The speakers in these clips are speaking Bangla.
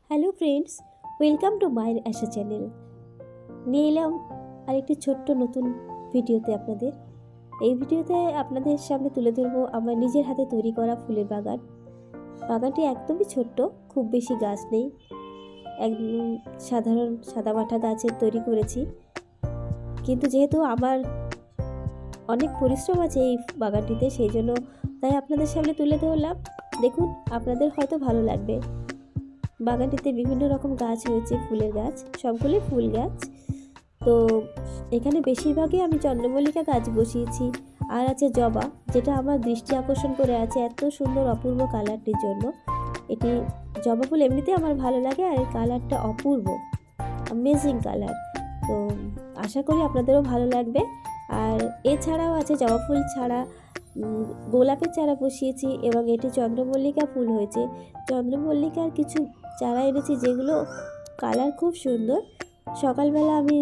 হ্যালো ফ্রেন্ডস, ওয়েলকাম টু মায়ের আশা চ্যানেল। নিয়ে এলাম আরেকটি ছোট্ট নতুন ভিডিওতে আপনাদের। এই ভিডিওতে আপনাদের সামনে তুলে ধরবো আমার নিজের হাতে তৈরি করা ফুলের বাগান। বাগানটি একদমই ছোট্ট, খুব বেশি গাছ নেই, একদম সাধারণ সাদামাটা গাছের তৈরি করেছি। কিন্তু যেহেতু আমার অনেক পরিশ্রম আছে এই বাগানটিতে, সেই জন্য তাই আপনাদের সামনে তুলে ধরলাম। দেখুন, আপনাদের হয়তো ভালো লাগবে। বাগানটিতে বিভিন্ন রকম গাছ রয়েছে, ফুলের গাছ, সবগুলোই ফুল গাছ। তো এখানে বেশিরভাগই আমি চন্দ্রমল্লিকা গাছ বসিয়েছি, আর আছে জবা, যেটা আমার দৃষ্টি আকর্ষণ করে আছে এত সুন্দর অপূর্ব কালারটির জন্য। এটি জবা ফুল এমনিতে আমার ভালো লাগে, আর এই কালারটা অপূর্ব, অ্যামেজিং কালার। তো আশা করি আপনাদেরও ভালো লাগবে। আর এছাড়াও আছে জবা ফুল ছাড়া গোলাপের চারা বসিয়েছি, এবং এটি চন্দ্রমল্লিকা ফুল হয়েছে। চন্দ্রমল্লিকার কিছু চারা এনেছি যেগুলো কালার খুব সুন্দর। সকালবেলা আমি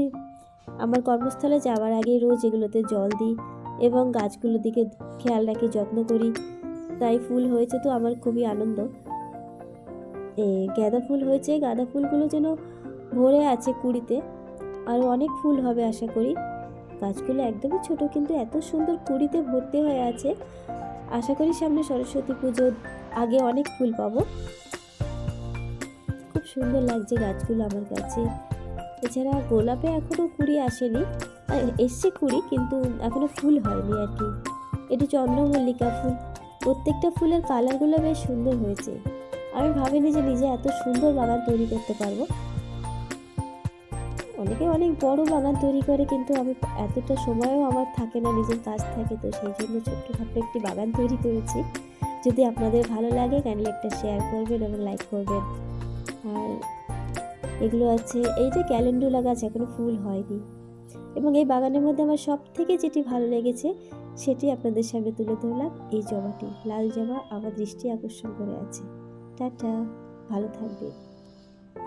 আমার কর্মস্থলে যাওয়ার আগে রোজ এগুলোতে জল দিই এবং গাছগুলোর দিকে খেয়াল রাখি, যত্ন করি। তাই ফুল হয়েছে তো আমার খুবই আনন্দ। গাঁদা ফুল হয়েছে, গাঁদা ফুলগুলো যেন ভরে আছে কুঁড়িতে, আরও অনেক ফুল হবে আশা করি। গাছগুলো একদমই ছোট, কিন্তু এত সুন্দর কুঁড়িতে ভর্তি হয়ে আছে। আশা করি সামনে সরস্বতী পুজোর আগে অনেক ফুল পাবো। খুব সুন্দর লাগছে গাছগুলো আমার কাছে। এছাড়া গোলাপে এখনও কুঁড়ি আসেনি, এসছে কুঁড়ি, কিন্তু এখনও ফুল হয়নি আর কি। এটি চন্দ্রমল্লিকা ফুল। প্রত্যেকটা ফুলের কালারগুলো বেশ সুন্দর হয়েছে। আমি ভাবিনি যে নিজে এত সুন্দর বাগান তৈরি করতে পারবো। অনেকে অনেক বড় বাগান তৈরি করে, কিন্তু আমি এতটা সময়ও আমার থাকে না, নিজের কাজ থাকে, তো সেই জন্য ছোট্টখাট্ট একটি বাগান তৈরি করেছি। যদি আপনাদের ভালো লাগে কাইন্ডলি একটা শেয়ার করবেন এবং লাইক করবেন। আর এগুলো আছে, এইটা ক্যালেন্ডুলা গাছ, এখনো ফুল হয়নি। এবং এই বাগানের মধ্যে আমার সব থেকে যেটি ভালো লেগেছে সেটি আপনাদের সামনে তুলে ধরলাম। এই জবাটি, লাল জবা, আমার দৃষ্টি আকর্ষণ করে আছে। টাটা, ভালো থাকবে।